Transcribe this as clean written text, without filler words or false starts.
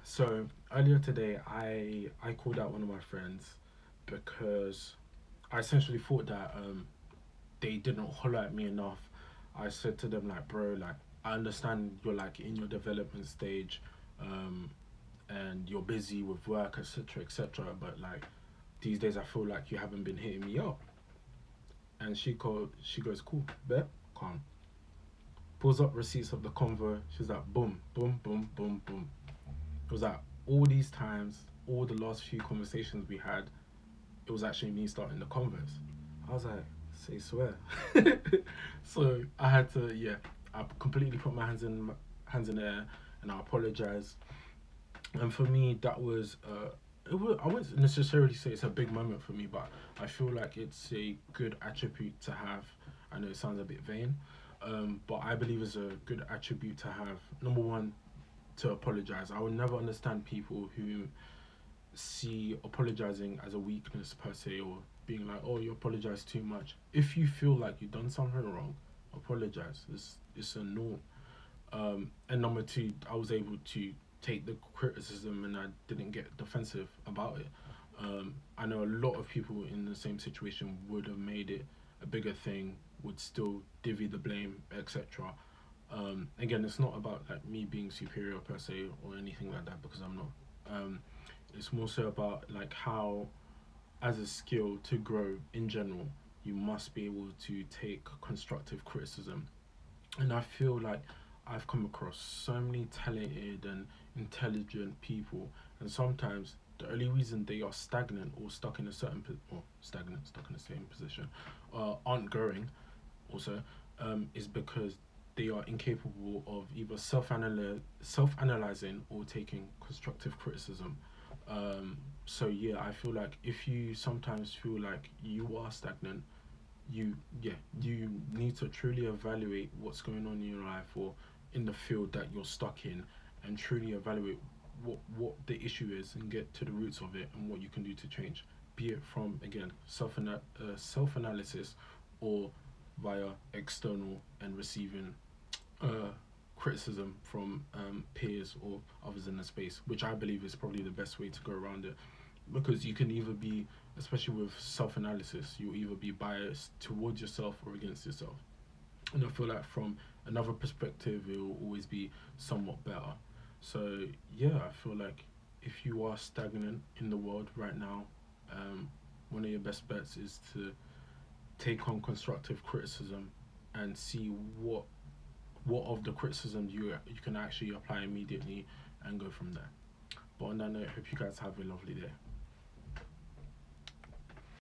So earlier today, I called out one of my friends because I essentially thought that they didn't holler at me enough. I said to them like, bro, like I understand you're like in your development stage, um, and you're busy with work, etc., etc. But like these days, I feel like you haven't been hitting me up. And she goes, cool, bet, calm. Pulls up receipts of the convo. She's like, boom, boom, boom, boom, boom. It was like all these times, all the last few conversations we had, it was actually me starting the converse. I was like, say swear. So I had to, yeah, I completely put my hands in the air, and I apologized. And for me, that was I wouldn't necessarily say it's a big moment for me, but I feel like it's a good attribute to have. I know it sounds a bit vain, but I believe it's a good attribute to have. Number one, to apologize. I will never understand people who see apologizing as a weakness per se, or being like, oh, you apologize too much. If you feel like you've done something wrong, apologize. It's a norm. And number two, I was able to take the criticism and I didn't get defensive about it. I know a lot of people in the same situation would have made it a bigger thing, would still divvy the blame, etc. Again, it's not about like me being superior per se or anything like that, because I'm not. Um, it's more so about like how, as a skill to grow in general, you must be able to take constructive criticism. And I feel like I've come across so many talented and intelligent people, and sometimes the only reason they are stagnant or stuck in a certain or stagnant, stuck in the same position, aren't growing also, is because they are incapable of either self analyzing or taking constructive criticism. So yeah, I feel like if you sometimes feel like you are stagnant, you yeah you need to truly evaluate what's going on in your life or in the field that you're stuck in, and truly evaluate what the issue is and get to the roots of it and what you can do to change, be it from again self analysis or via external and receiving uh, criticism from peers or others in the space, which I believe is probably the best way to go around it. Because you can either be, especially with self analysis, you'll either be biased towards yourself or against yourself. And I feel like from another perspective, it will always be somewhat better. So, yeah, I feel like if you are stagnant in the world right now, um, one of your best bets is to take on constructive criticism and see what of the criticism you can actually apply immediately and go from there. But on that note, I hope you guys have a lovely day.